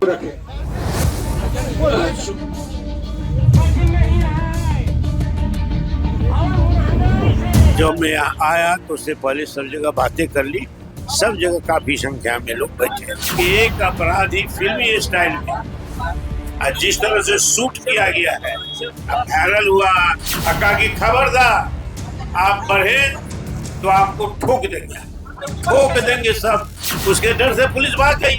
जब मैं यहाँ आया तो उससे पहले सब जगह बातें कर ली। सब जगह काफी संख्या में लोग बैठे। एक अपराधी फिल्मी स्टाइल में जिस तरह से शूट किया गया है, वायरल हुआ। अक्का की खबरदार, आप बढ़े तो आपको ठोक देंगे सब। उसके डर से पुलिस भाग गई।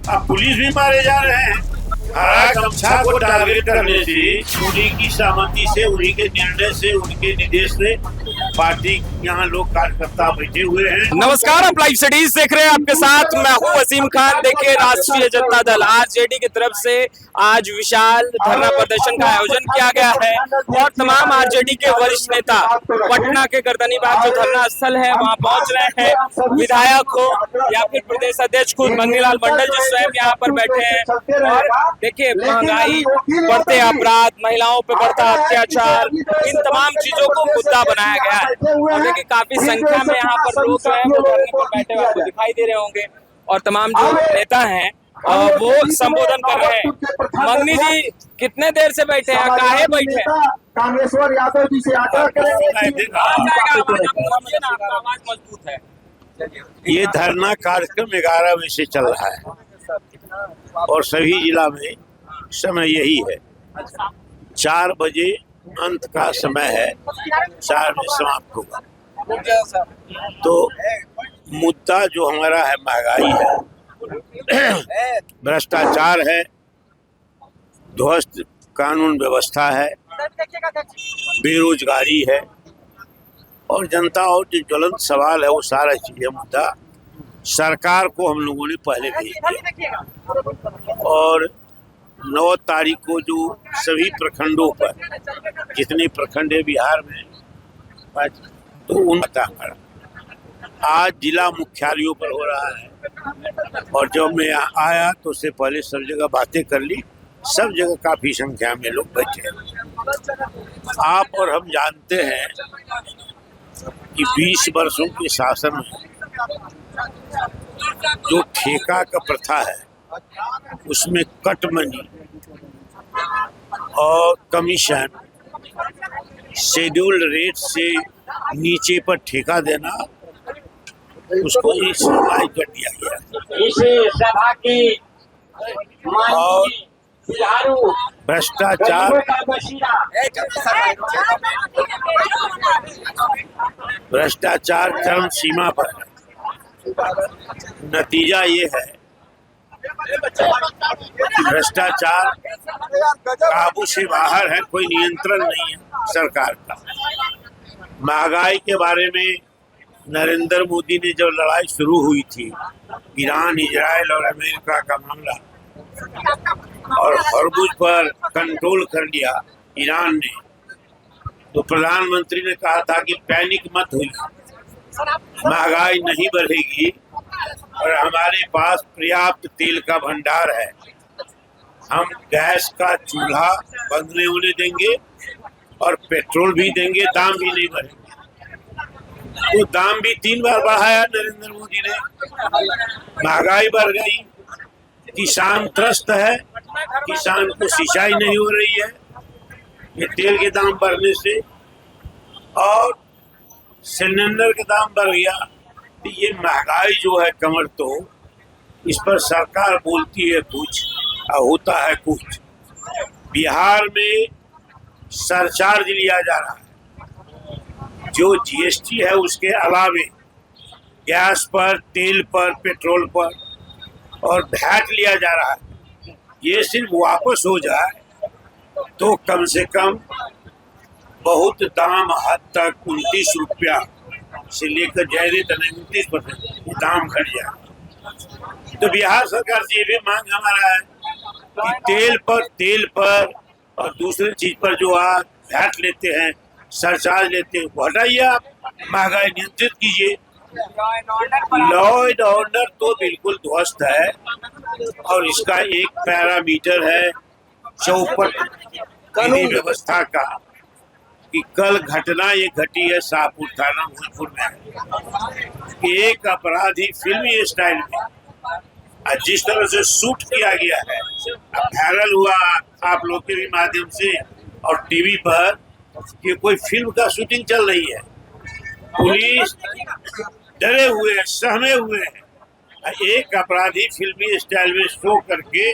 अब पुलिस भी मारे जा रहे हैं। हरा गमछा को टारगेट करने से, उन्हीं की सहमति से, उन्हीं के निर्णय से, उनके निर्देश से पार्टी यहाँ लोग कार्यकर्ता बैठे हुए हैं। नमस्कार, आप लाइव स्टडीज देख रहे हैं। आपके साथ मैं हूँ वसीम खान। देखिए, राष्ट्रीय जनता दल आरजेडी की तरफ से आज विशाल धरना प्रदर्शन का आयोजन किया गया है और तमाम आरजेडी के वरिष्ठ नेता पटना के गर्दनीबाग जो धरना स्थल है वहाँ पहुंच रहे हैं। विधायक हो या फिर प्रदेश अध्यक्ष खुद मंगनीलाल मंडल जो स्वयं यहाँ पर बैठे हैं। और देखिए, महंगाई, बढ़ते अपराध, महिलाओं पर बढ़ता अत्याचार, इन तमाम चीजों को मुद्दा बनाया गया है। और देखिए, काफी संख्या में यहाँ पर लोग हैं वो धरने पर बैठे हुए आपको दिखाई दे रहे होंगे और तमाम जो नेता हैं वो संबोधन कर रहे हैं। मंगनी जी कितने देर से बैठे हैं, काहे बैठे हैं? कामेश्वर यादव जी से आग्रह करेंगे। आवाज मजबूत है। ये धरना कार्यक्रम 11 बजे से चल रहा है और सभी जिला में समय यही है। 4 बजे अंत का समय है, 4 बजे समाप्त होगा। तो मुद्दा जो हमारा है, महंगाई है, भ्रष्टाचार है, ध्वस्त कानून व्यवस्था है, बेरोजगारी है और जनता और जो ज्वलंत सवाल है वो सारा चीजें मुद्दा सरकार को हम लोगों ने पहले भेज दिया। और 9 तारीख को जो सभी प्रखंडों पर, जितने प्रखंड है बिहार में, तो उनका आज जिला मुख्यालयों पर हो रहा है। और जब मैं यहाँ आया तो उससे पहले सब जगह बातें कर ली। सब जगह काफी संख्या में लोग बैठे हैं। आप और हम जानते हैं कि 20 वर्षों के शासन में जो ठेका का प्रथा है उसमें कट मनी और कमीशन, शेड्यूल्ड रेट से नीचे पर ठेका देना, उसको इस्तेमाल कर दिया गया। और भ्रष्टाचार चरम सीमा पर है। नतीजा ये है कि भ्रष्टाचार काबू से बाहर है, कोई नियंत्रण नहीं है सरकार का। महंगाई के बारे में नरेंद्र मोदी ने जब लड़ाई शुरू हुई थी, ईरान, इजराइल और अमेरिका का मामला, और हॉर्मुज पर कंट्रोल कर लिया ईरान ने, तो प्रधानमंत्री ने कहा था कि पैनिक मत होइए, महंगाई नहीं बढ़ेगी और हमारे पास पर्याप्त तेल का भंडार है। हम गैस का चूल्हा बंद नहीं होने देंगे और पेट्रोल भी देंगे, दाम भी नहीं बढ़ेंगे। तो दाम भी 3 बार बढ़ाया नरेंद्र मोदी ने। महंगाई बढ़ गई, किसान त्रस्त है, किसान को सिंचाई नहीं हो रही है ये तेल के दाम बढ़ने से, और सिलेंडर के दाम बढ़ गया। तो ये महंगाई जो है कमर, तो इस पर सरकार बोलती है कुछ और होता है कुछ। बिहार में सरचार्ज लिया जा रहा है, जो जीएसटी है उसके अलावे गैस पर, तेल पर, पेट्रोल पर और वैट लिया जा रहा है। ये सिर्फ वापस हो जाए तो कम से कम बहुत दाम हद तक 29 रुपया से लेकर ज्यादा 29% दाम घट जाए। तो बिहार सरकार से ये भी मांग हमारा है कि तेल पर और दूसरी चीज पर जो आप वैट लेते हैं, सरचार्ज लेते हैं, वो हटाइए, आप महंगाई नियंत्रित कीजिए। लॉ एंड ऑर्डर तो बिल्कुल ध्वस्त है और इसका एक पैरामीटर है चौपट विधि व्यवस्था का कि कल घटना ये घटी है शाहपुर थाना भोजपुर में। एक अपराधी फिल्मी स्टाइल में और जिस तरह से शूट किया गया है, वायरल हुआ आप लोग के भी माध्यम से और टीवी पर कि कोई फिल्म का शूटिंग चल रही है। पुलिस डरे हुए हैं, सहमे हुए हैं। एक अपराधी फिल्मी स्टाइल में शो करके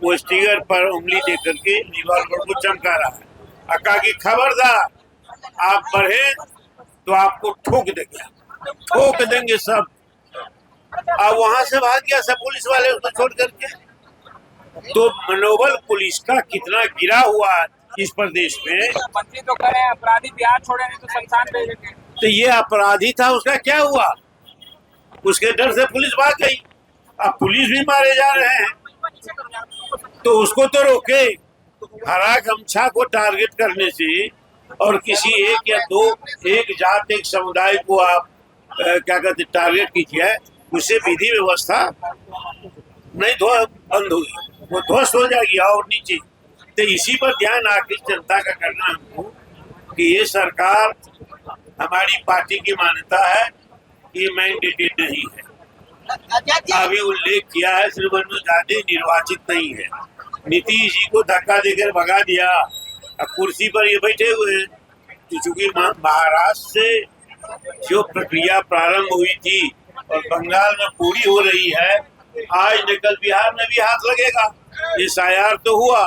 वो स्टिकर पर उंगली दे करके रिवॉल्वर को चमका रहा है। अक्का की खबरदार, आप बढ़े तो आपको ठोक देंगे सब। अब वहां से भाग गया सब पुलिस वाले उसको छोड़ करके। तो मनोबल पुलिस का कितना गिरा हुआ इस प्रदेश में। मंत्री तो कह रहे हैं अपराधी बिहार छोड़े नहीं तो शमशान भेजेंगे। तो ये अपराधी था, उसका क्या हुआ? उसके डर से पुलिस भाग गई। अब पुलिस भी मारे जा रहे हैं तो उसको तो रोके। हरा गमछा को टारगेट करने से और किसी एक या दो, एक जात एक समुदाय को आप क्या कहते टारगेट कीजिए, उससे विधि व्यवस्था नहीं बंद होगी, वो ध्वस्त हो जाएगी और नीचे। तो इसी पर ध्यान आखिर जनता का करना हमको कि ये सरकार हमारी पार्टी की मान्यता है कि मैंडेटेड नहीं है। अभी उल्लेख किया है श्रीमती गांधी निर्वाचित नहीं है। नीतीश जी को धक्का देकर भगा दिया, अब कुर्सी पर ये बैठे हुए हैं। चूंकि महाराष्ट्र से जो प्रक्रिया प्रारंभ हुई थी और बंगाल में पूरी हो रही है, आज निकल बिहार में भी हाथ लगेगा। SIR तो हुआ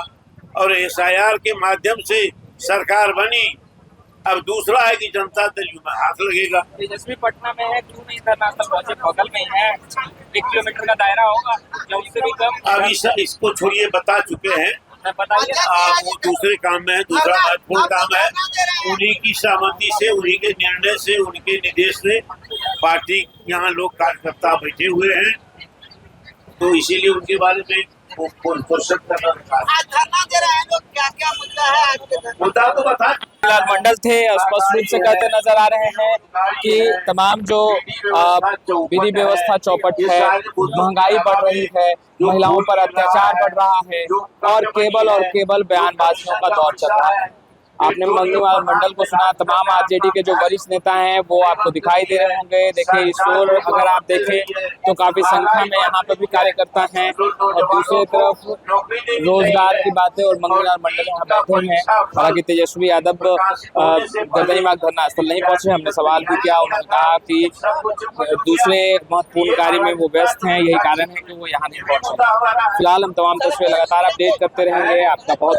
और SIR के माध्यम से सरकार बनी। अब दूसरा है कि जनता दल में हाथ लगेगा। तेजस्वी पटना में है, क्यों नहीं इंटरनेशनल प्रोजेक्ट बगल में है, 1 किलोमीटर का दायरा होगा या उससे भी कम। अब इसको छोड़िए, बता चुके हैं। बताइए। वो दूसरे काम में है, दूसरा महत्वपूर्ण काम है। उन्हीं की सहमति से, उन्हीं के निर्णय से, उनके निर्देश से पार्टी यहाँ लोग कार्यकर्ता बैठे हुए हैं, तो इसीलिए उनके बारे में क्वेश्चन करना। आज धरना दे रहे हैं लोग, क्या क्या मुद्दा है आज के धरना? मुद्दा तो बता। लाल मंडल थे, स्पष्ट रूप से कहते नजर आ रहे हैं कि तमाम जो विधि व्यवस्था चौपट है, महंगाई बढ़ रही है, महिलाओं पर अत्याचार बढ़ रहा है और केवल बयानबाजियों का दौर चल रहा है। आपने मंगल को सुना, तमाम आरजेडी के जो वरिष्ठ नेता हैं वो आपको दिखाई दे रहे होंगे। देखिए इस ओर अगर आप देखें तो काफी संख्या में यहाँ पर भी कार्यकर्ता हैं और दूसरी तरफ रोजगार की बातें और मंगल मंडल यहाँ बैठे हैं। हालांकि तेजस्वी यादव गर्दनीबाग धरना स्थल नहीं पहुंचे, हमने सवाल भी किया, उन्होंने कहा कि दूसरे महत्वपूर्ण कार्य में वो व्यस्त हैं, यही कारण है कि वो यहाँ नहीं पहुंचे। फिलहाल हम तमाम तस्वीरें लगातार अपडेट करते रहेंगे। आपका बहुत